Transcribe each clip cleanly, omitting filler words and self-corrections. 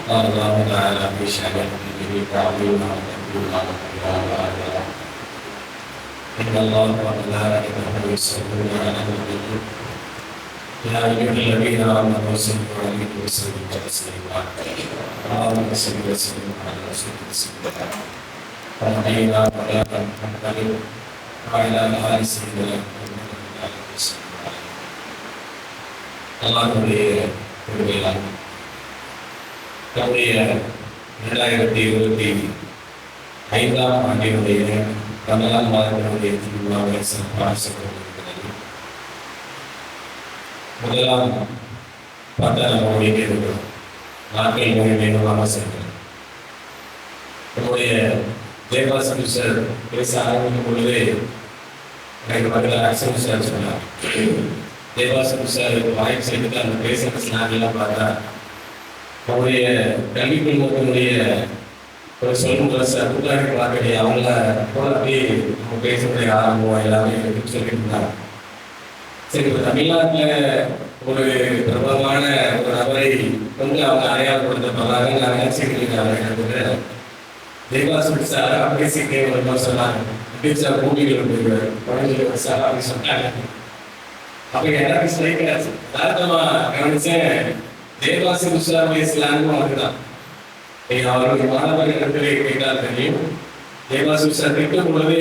قال الله تعالى في شأن نبيه تعظيما وتكريما وإكراما إن الله وملائكته يصلون على النبي يا أيها الذين آمنوا صلوا عليه وسلموا تسليما اللهم صل وسلم على رسولك سيدنا ونبينا مولانا محمد وعلى آل سيدنا محمد وسلم அல்லாஹ்வுடைய கிருபையால் நம்முடைய 2025 ஆண்டினுடைய ரமலான் மாதத்தினுடைய திருவிழாவை சிறப்பாக கொண்டிருக்கிறது. முதலாம் பார்த்தா நம்ம ஓடிட்டே இருக்கிறோம். நாட்கள் மிக வேகமாக செல்கிறோம். நம்முடைய தேவாசன் சார் பேச ஆரம்பிக்கும் பொழுது எனக்கு பக்கத்தில் அக்ஷன் சார் சொன்னார். தேவாசன் சார் வாய்ப்பு செய்துட்டு அந்த பேசுகிற ஸ்லாங்கெல்லாம் பார்த்தா அவருடைய கல்வி குழுமத்தினுடைய ஒரு சொல்லுங்கிற சார் புத்தகம் பார்க்கலையே அவங்கள போல அப்படியே நம்ம பேசக்கூடிய ஆரம்பம் எல்லாமே சொல்லிட்டு இருந்தாங்க. சரி, இப்போ தமிழ்நாட்டில் ஒரு பிரபலமான ஒரு நபரை வந்து அவங்க அடையாளப்படுத்தப்படுறாங்க. நான் நினைச்சிருக்கேன் தேவாசன் சார் பேசிக்கே ஒரு மாதிரி சொன்னாங்க. அப்படின்னு சார் பூமிகள் போயிருக்காரு சார் அப்படின்னு சொன்னாங்க. அப்ப எனக்கு ஸ்ட்ரைக்காச்சு. யதார்த்தமா கவனிச்சேன், தேவாசி முஸ்லாமிய ஸ்லாங்கும் அதுதான். அவருடைய மாணவர்களிடத்திலே கேட்டால் தெரியும். தேவாசி முஸ்லாம் திட்டும் பொழுது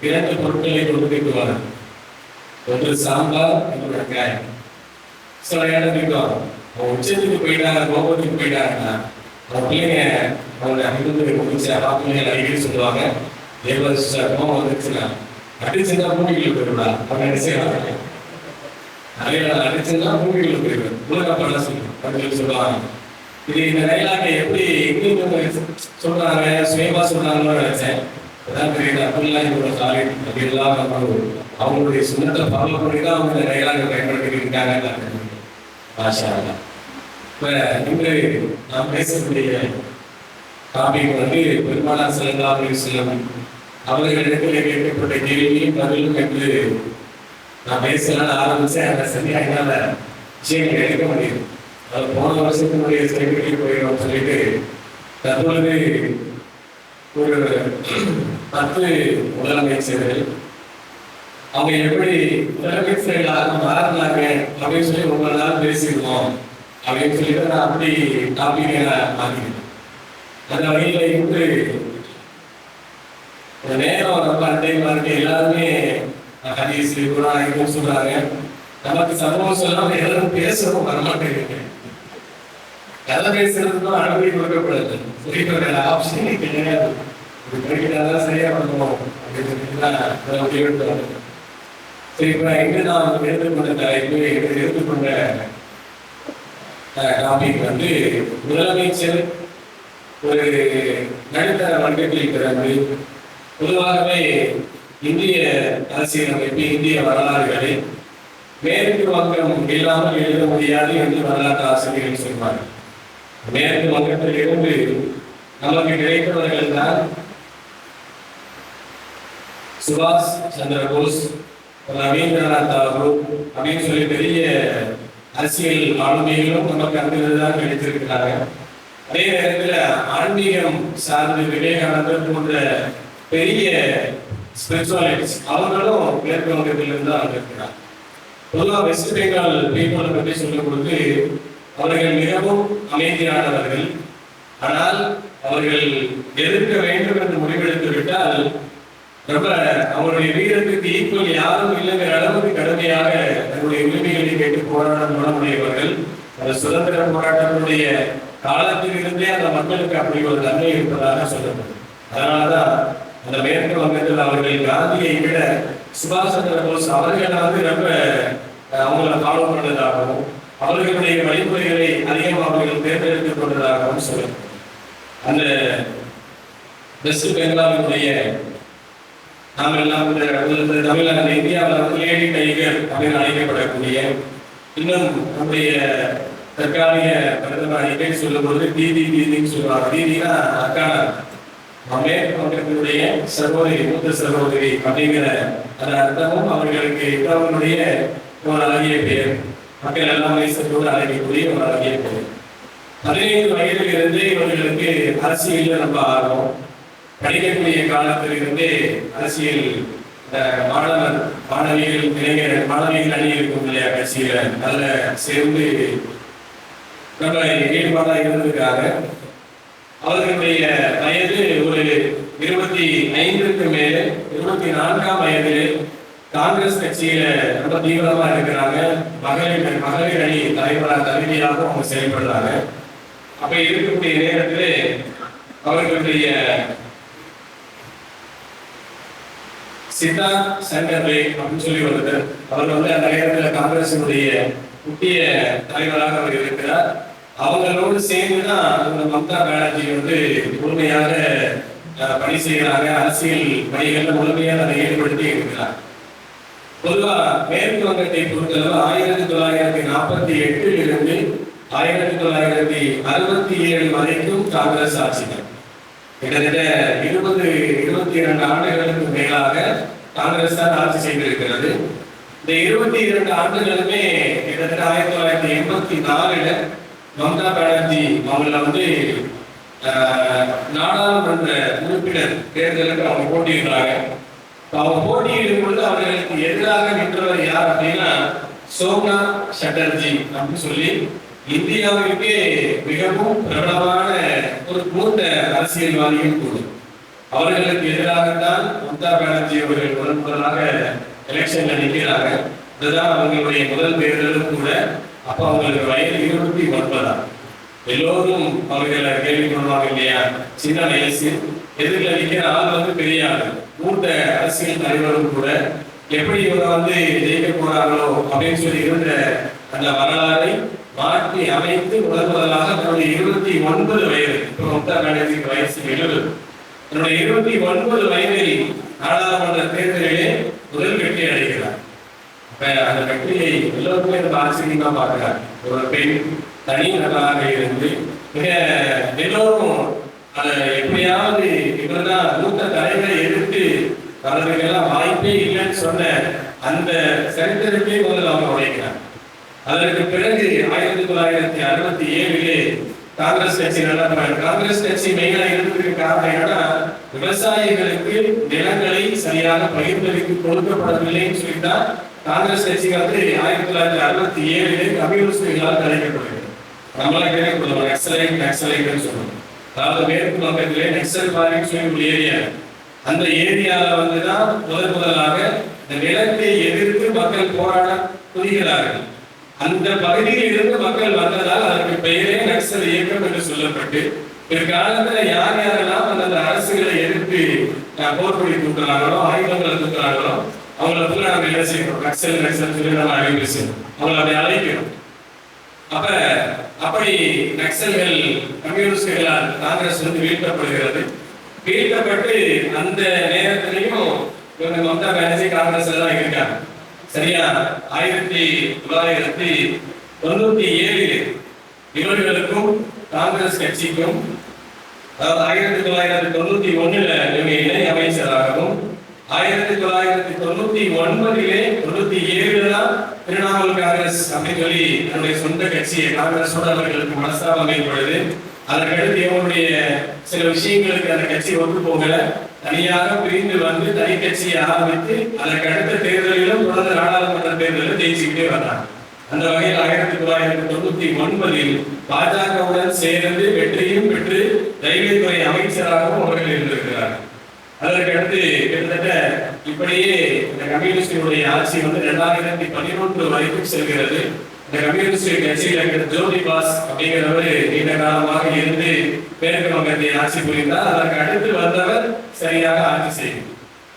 2 பொருட்களை கொண்டு திட்டுவாங்க. ஒன்று சாம்பார், இன்னொரு வெங்காயம். சில இடம் திட்டுவாங்க. அவங்க உச்சத்துக்கு போயிட்டாங்க, கோபத்துக்கு போயிட்டாங்கன்னா அவங்க பிள்ளைங்க அவங்க அங்கிருந்து முடிச்ச பிள்ளைங்க அடிக்கடி சொல்லுவாங்க, தேவாசி முஸ்லாம் கோபம் வந்துச்சுன்னா அடிச்சுன்னா பூமிகள் போயிடுவா அவங்க என்ன செய்வாங்க, அடிச்சுன்னா பூமிகள் போயிடுவேன் உலகப்பெல்லாம் சொல்லி சொல்லுவாங்க. இது இந்த டைலாக்கை எப்படி எங்க சொல்றாங்க, சுயமா சொல்றாங்கன்னு நினைச்சேன். அதான் தெரியுது அப்படிலாம் இவரோட சாலிட் அப்படின்லாம் அவங்களுடைய சுண்ணத்தை ஃபாலோ பண்ணி தான் அவங்க இந்த டைலாக்கை பயன்படுத்திட்டு இருக்காங்க. ஆஷா இப்ப இன்று நாம் பேசக்கூடிய டாபிக் வந்து பெருமானார் ஸல்லல்லாஹு அலைஹி வஸல்லம் அவர்களிடத்தில் கேட்கப்பட்ட கேள்வியும் பதிலும் என்று நான் பேசலான்னு ஆரம்பிச்சேன். அதை சரியா என்னால விஷயங்கள் எடுக்க முடியுது. அது போன வருஷத்தினுடைய செலிபிரிட்டி போயிடும் சொல்லிட்டு தற்பொழுது ஒரு 10 முதலமைச்சர்கள் அவங்க எப்படி முதலமைச்சர்களாக மாறினாங்க அப்படின்னு சொல்லி ரொம்ப நாள் பேசிடுவோம் அப்படின்னு சொல்லிட்டு நான் அப்படி டாபிக்கை நான் மாற்றிக்கிறேன். அந்த வகையில இன்று நேரம் ரொம்ப அண்டைமா இருக்கு. எல்லாருமே ஹதீஸ் குர்ஆன் சொல்றாங்க. நமக்கு சம்பவம் சொல்லாம எல்லாரும் பேசவும் வரமாட்டேங்குது. கதை பேசுறதுக்கும் அனுமதி கொடுக்கக்கூடாது. சொல்லிட்டு ஆப்ஷனே கிடையாது. இது படிக்கிறாதான் சரியா பண்ணுவோம் அப்படின்னு. சரி, இப்ப எங்க நாம் எடுத்துக்கொண்ட தலைப்பு எடுத்துக்கொண்ட டாபிக் வந்து முதலமைச்சர் ஒரு நடுத்தர வர்க்கத்தில் பிறந்து பொதுவாகவே இந்திய அரசியலமைப்பு இந்திய வரலாறுகளை மேற்கு வங்கம் இல்லாமல் எழுத முடியாது என்று வரலாற்று ஆசிரியர்கள் சொல்வார்கள். மேற்கு வங்கத்தில் இருந்து நமக்கு கிடைத்தவர்கள் தான் சுபாஷ் சந்திர போஸ், ரவீந்திரநாத் தாகூர் அப்படின்னு சொல்லி பெரிய அரசியல் ஆளுமைகளும் நமக்கு அங்கிருந்துதான் கிடைத்திருக்கிறாங்க. அதே நேரத்தில் ஆன்மீகம் சார்ந்து விவேகானந்தர் போன்ற பெரிய ஸ்பிரிச்சுவாலிட்டிஸ் அவங்களும் மேற்கு வங்கத்திலிருந்து தான் வந்திருக்கிறார். பொதுவாக வெஸ்ட் பெங்கால் பீப்புளை பற்றி சொல்லும் பொழுது அவர்கள் மிகவும் அமைதியானவர்கள். ஆனால் அவர்கள் எதிர்க்க வேண்டும் என்று முடிவெடுத்து விட்டால் ரொம்ப அவருடைய வீரத்துக்கு ஈக்குவல் யாரும் இல்லைங்கிற அளவுக்கு கடுமையாக தன்னுடைய உரிமைகளை கேட்டு போராடும் குணமுடையவர்கள். அந்த சுதந்திர போராட்டத்தினுடைய காலத்தில் இருந்தே அந்த மக்களுக்கு அப்படி ஒரு நன்மை இருப்பதாக சொல்லப்படும். அதனாலதான் அந்த மேற்கு வங்கத்தில் அவர்கள் காந்தியை விட சுபாஷ் சந்திர போஸ் அவர்களை வந்து ரொம்ப அவங்களை ஃபாலோ பண்ணதாகவும் அவர்களுடைய வழிமுறைகளை அதிகம் அவர்கள் தேர்ந்தெடுத்துக் கொண்டதாகவும் சொல்லப்படும். அந்த வெஸ்ட் பெங்காலினுடைய நாம் எல்லாம் தமிழ்நாடு இந்தியாவில் வந்து லேடி டைகர் அப்படின்னு அழைக்கப்படக்கூடிய இன்னும் நம்முடைய தற்காலிக பிரதமர் இதை சொல்லும் பொழுது தீதின்னு சொல்லுவாங்க. தீதினா அக்கான மேற்கொண்டனுடைய சகோதரி, மூத்த சகோதரி அப்படிங்கிற அந்த அர்த்தமும் அவர்களுக்கு அவர்களுடைய ஒரு அழகிய பெயர். மக்கள் எல்லாம் நேசத்தோடு அழைக்கக்கூடிய ஒரு அழகிய பெயர். 15 வயதில் இருந்தே இவர்களுக்கு அரசியலில் ரொம்ப ஆர்வம். படிக்கக்கூடிய காலத்தில் இருந்தே அரசியல் மாணவிகள் இளைஞர்கள் மாணவிகள் அணி இருக்கும் இல்லையா, கட்சியில நல்ல சேர்ந்து ரொம்ப ஈடுபாடாக இருந்திருக்காங்க. அவர்களுடைய வயது ஒரு 25க்கு மேலே 24ஆம் வயதில் காங்கிரஸ் கட்சியில ரொம்ப தீவிரமா இருக்கிறாங்க. மகளிர் அணி தலைவியாக அவங்க செயல்படுறாங்க. அப்ப இருக்கக்கூடிய நேரத்தில் அவர்களுடைய சித்தா சங்கர் ரே அப்படின்னு சொல்லி வருகிறார். அவர் அந்த நேரத்தில் காங்கிரசினுடைய முக்கிய தலைவராக அவர் இருக்கிறார். அவங்களோடு சேர்ந்துதான் மம்தா பானர்ஜி முழுமையாக பணி செய்கிறாங்க. அரசியல் பணிகள்ல முழுமையாக அதை ஈடுபடுத்தி இருக்கிறார். பொதுவா மேற்கு வங்கத்தை பொறுத்தளவு 1948 இருந்து 1967 வரைக்கும் காங்கிரஸ் ஆட்சி தான். கிட்டத்தட்ட 22 ஆண்டுகளுக்கு மேலாக காங்கிரஸ் தான் ஆட்சி செய்திருக்கிறது. இந்த 22 ஆண்டுகளுமே கிட்டத்தட்ட 1984 மம்தா பானர்ஜி அவங்கள நாடாளுமன்ற உறுப்பினர் தேர்தலுக்கு அவங்க போட்டியிடுறாங்க. அவங்க போட்டியிடும் பொழுது அவர்களுக்கு எதிராக நின்றவர் யார் அப்படின்னா சோம்நாத் சட்டர்ஜி அப்படின்னு சொல்லி இந்தியாவிற்கே மிகவும் பிரபலமான ஒரு மூத்த அரசியல்வாதியும் கூட. அவர்களுக்கு எதிராகத்தான் மம்தா பானர்ஜி அவர்கள் முதலாக எலெக்ஷன்ல நிற்கிறாங்க. இதுதான் அவங்களுடைய முதல் தேர்தலும் கூட. அப்ப அவங்களுக்கு வயது 29. எல்லோரும் அவர்களை கேள்வி பண்ணுவாங்க இல்லையா, சின்ன வயசு எதிர்ல நிற்கிற ஆள் பெரிய ஆள், மூத்த அரசியல் தலைவரும் கூட. எப்படி இவங்க ஜெயிக்க போறாங்களோ அப்படின்னு சொல்லி இருந்த அந்த வரலாறை மாற்றி அமைத்து முதலாக தன்னுடைய 29 வயது, இப்போ மம்தா பானர்ஜிக்கு வயசு 70, தன்னுடைய 29 வயதில் நாடாளுமன்ற தேர்தலிலே முதல் வெற்றி அடைகிறார். அந்த வெற்றியை எல்லோருமே ஆச்சரியமா பார்க்கிறார். ஒரு பெண் தனி நபராக இருந்து மிக எல்லோரும் அதை எப்படியாவது இவர்தான் மூத்த தலைவரை எதிர்த்து அவர்களுக்கெல்லாம் வாய்ப்பே இல்லைன்னு சொன்ன அந்த சரித்திரத்தை முதல்ல அவங்க உடைக்கிறார். அதற்கு பிறகு 1967 காங்கிரஸ் கட்சி காங்கிரஸ் கட்சி மெயினா இருந்ததுக்கு காரணம் என்னன்னா, விவசாயிகளுக்கு நிலங்களை சரியாக பகிர்ந்தளித்து கொடுக்கப்படவில்லைன்னு சொல்லிதான் காங்கிரஸ் கட்சி 1967 கம்யூனிஸ்டுகளால் அழைக்கப்படுகிறது. நம்மளாம் கேட்கப்படுவோம் நக்சலைட்னு சொல்லுவோம். அதாவது மேற்கு வங்கத்திலே நக்சல் பாரின்னு சொல்லி ஒரு ஏரியா, அந்த ஏரியாவில் தான் முதலாக இந்த நிலத்தை எதிர்த்து மக்கள் போராட துணிகிறார்கள். அந்த பகுதியில் இருந்து மக்கள் வந்ததால் அதற்கு பெயரே நக்சல் இயக்கம் என்று சொல்லப்பட்டு பிற்காலத்துல யார் யாரெல்லாம் அந்த அரசுகளை எதிர்த்து போர்க்கொடி தூக்குறாங்களோ, ஆயுதங்களை தூக்குறாங்களோ அவங்களை நம்ம என்ன செய்யணும், நக்சல் சொல்லி நம்ம அறிவிப்பு செய்யணும், அவங்களை அப்படி அழைக்கணும். அப்படி நக்சல்கள் கம்யூனிஸ்டுகளால் காங்கிரஸ் வீழ்த்தப்படுகிறது. வீழ்த்தப்பட்டு அந்த நேரத்திலையும் இவங்க மம்தா பானர்ஜி காங்கிரஸ் தான் இருக்காங்க. சரியா 1997 இவர்களுக்கும் காங்கிரஸ் கட்சிக்கும், அதாவது 1991 இவங்க இணை அமைச்சராகவும் 1999 தான் திரிணாமுல் காங்கிரஸ் அப்படின்னு சொல்லி தன்னுடைய சொந்த கட்சியை காங்கிரஸோட அவர்களுக்கு மனஸ்தாபம் ஏற்படுது. அதற்கடுத்து இவங்களுடைய சில விஷயங்களுக்கு அந்த கட்சி ஒத்து போகல, தனியாக பிரிந்து தனி கட்சியை ஆரம்பித்து அதற்கு அடுத்த தேர்தலிலும் தொடர்ந்து நாடாளுமன்ற தேர்தலில் ஜெயிச்சுக்கிட்டே வந்தாங்க. அந்த வகையில் 1999 பாஜகவுடன் சேர்ந்து வெற்றியும் பெற்று ரயில்வே துறை அமைச்சராகவும் அவர்கள் இருந்திருக்கிறார்கள். அதற்கு அடுத்து கிட்டத்தட்ட இப்படியே இந்த கம்யூனிஸ்டுடைய ஆட்சி 2011 வரைக்கும் செல்கிறது. இந்த கம்யூனிஸ்ட் கட்சியில ஜோதி பாஸ் அப்படிங்கிறவர் நீண்ட காலமாக இருந்து மேற்கு வங்கத்தை ஆட்சி புரிந்தார். அதற்கு அடுத்து வந்தவர் சரியாக ஆட்சி செய்தார்.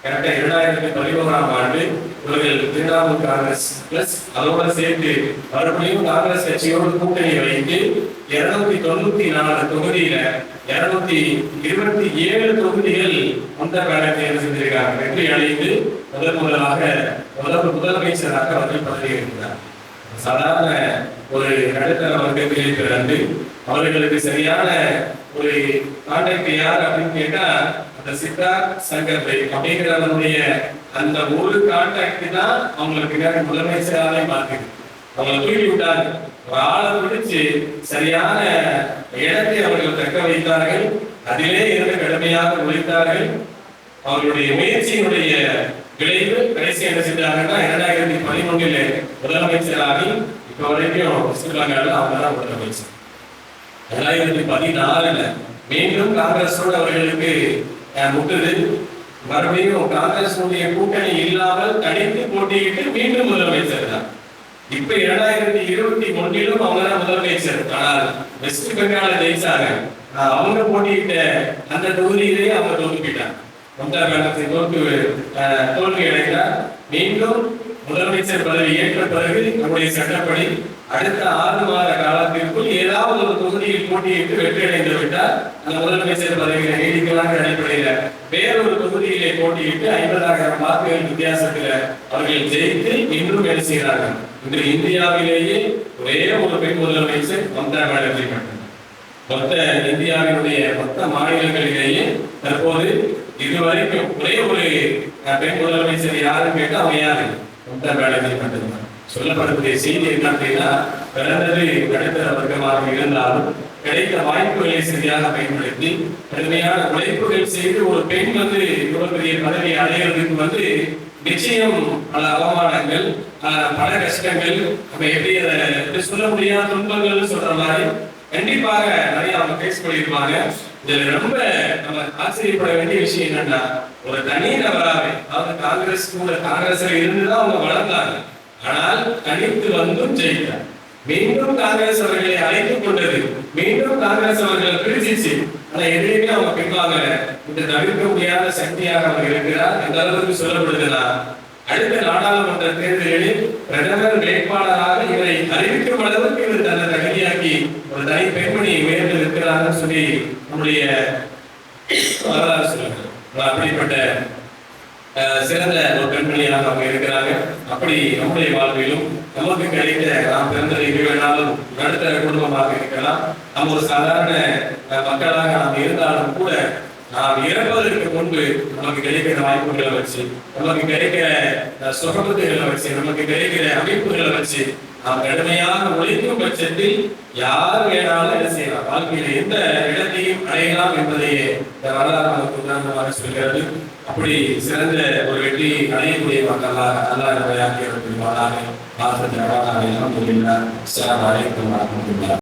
கரெக்டா 2011ஆம் ஆண்டு இவர்கள் திரிணாமுல் காங்கிரஸ் பிளஸ் அதோட சேர்த்து மறுபடியும் காங்கிரஸ் கட்சியோடு கூட்டணி வைத்து 294 தொகுதியில 227 தொகுதிகள் மம்தா பானர்ஜி செஞ்சிருக்காங்க. வெற்றி அடைந்து முதலமைச்சராக அவர்கள் பதவியேற்கிறார். சாதாரண ஒரு நடுத்தர வர்க்கத்தில் பிறந்து அவர்களுக்கு சரியான ஒரு கான்டாக்ட் யார் அப்படின்னு கேட்டா அந்த சித்தா சங்கர் ரே அப்படிங்கிறவனுடைய அந்த ஒரு கான்டாக்ட் தான் அவங்களுக்கு பின்னாடி முதலமைச்சராக மாற்றுது. அவங்களை தூக்கி விட்டாங்க. ஒரு ஆளை பிடிச்சு சரியான இடத்தை அவர்கள் தக்க வைத்தார்கள். அதிலே இருந்து கடுமையாக உழைத்தார்கள். அவர்களுடைய முயற்சியினுடைய விளைவு கடைசி என்ன செஞ்சாங்கன்னா 2011 முதலமைச்சராகி இப்ப வரைக்கும் வெஸ்ட் பெங்கால்ல அவங்க தான் முதலமைச்சர். 2014 மீண்டும் காங்கிரஸோடு அவர்களுக்கு முட்டுது. மறுபடியும் காங்கிரஸுடைய கூட்டணி இல்லாமல் தனித்து போட்டியிட்டு மீண்டும் முதலமைச்சர் தான். இப்ப 2021 அவங்க தான் முதலமைச்சர். ஆனால் வெஸ்ட் பெங்கால ஜெயிச்சாங்க. அவங்க போட்டியிட்ட அந்த தொகுதியிலேயே அவங்க தோல்விட்டாங்க. மம்தா பானர்ஜி தோல்வி அடைந்தார். மீண்டும் முதலமைச்சர் பதவி ஏற்ற பிறகு நம்முடைய சட்டப்படி அடுத்த 6 மாத காலத்திற்குள் ஏதாவது ஒரு தொகுதியில் போட்டியிட்டு வெற்றி அடைந்து விட்டால் அந்த முதலமைச்சர் பதவியை நீடிக்கலாம் அடிப்படையில் வேறொரு தொகுதியிலே போட்டியிட்டு 50,000 வாக்குகள் வித்தியாசத்தில் அவர்கள் ஜெயித்து இன்றும் வேலை செய்கிறார்கள். இன்று இந்தியாவிலேயே ஒரே ஒரு பெண் முதலமைச்சர் மம்தா பானர்ஜி மட்டும். மொத்த இந்தியாவினுடைய மொத்த மாநிலங்களிலேயே தற்போது இதுவரைக்கும் ஒரே ஒரு பெண் முதலமைச்சர் யாருன்னு கேட்டா அவங்க யாரு? மம்தா பானர்ஜி மட்டும்தான். சொல்லப்படக்கூடிய செய்தி என்ன அப்படின்னா, பிறந்தது நடுத்தர வர்க்கமாக இருந்தாலும் கிடைத்த வாய்ப்புகளை சரியாக பயன்படுத்தி கடுமையான உழைப்புகள் செய்து ஒரு பெண் இவ்வளவு பெரிய பதவி அடைகிறதுக்கு நிச்சயம் பல அவமானங்கள், பல கஷ்டங்கள், நம்ம எப்படி அதை சொல்ல முடியாத துன்பங்கள் சொல்ற மாதிரி கண்டிப்பாக நிறைய அவங்க பேஸ் பண்ணியிருப்பாங்க. இதுல ரொம்ப நம்ம ஆச்சரியப்பட வேண்டிய விஷயம் என்னன்னா, ஒரு தனி நபராக அதாவது காங்கிரஸ்ல இருந்துதான் அவங்க வளர்ந்தாங்க. ஆனால் தனித்து வந்தும் ஜெயித்தார். மீண்டும் காங்கிரஸ் அவர்களை அழைத்துக் கொண்டது, மீண்டும் காங்கிரஸ் அவர்கள் பிரிச்சிச்சு. ஆனா எதுவுமே அவங்க பின்வாங்கல. இந்த தவிர்க்க முடியாத சக்தியாக அவர் இருக்கிறார். எந்த அளவுக்கு சொல்லப்படுதுன்னா, அடுத்த நாடாளுமன்ற தேர்தலில் பிரதமர் வேட்பாளராக இவரை அறிவிக்கும் அளவுக்கு இவர் தன்னை தகுதியாக்கி ஒரு தனி பெண்மணி உயர்ந்து இருக்கிறார் சொல்லி நம்முடைய வரலாறு சொல்லுங்க. அப்படிப்பட்ட சிறந்த ஒரு பெண்மணியாக அவங்க இருக்கிறாங்க. அப்படி நம்முடைய வாழ்விலும் நமக்கு கிடைத்த நாம் பிறந்தது எது வேணாலும் நடுத்தர குடும்பமாக இருக்கலாம், நம்ம ஒரு சாதாரண மக்களாக நாம் இருந்தாலும் கூட நாம் இறப்பதற்கு முன்பு நமக்கு கிடைக்கிற வாய்ப்புகளை வச்சு, நமக்கு கிடைக்கிற சுகபத்துகளை வச்சு, நமக்கு கிடைக்கிற அமைப்புகளை வச்சு நாம் கடுமையாக உழைக்கும் பட்சத்தில் யார் வேணாலும் என்ன செய்யலாம், வாழ்க்கையில எந்த இடத்தையும் அடையலாம் என்பதையே இந்த வரலாறு நமக்கு உதாரணமாக சொல்கிறது. அப்படி சிறந்த ஒரு வெற்றி அடையக்கூடிய மக்களாக அல்லாஹ் நம்மை ஆக்கியவர்கள்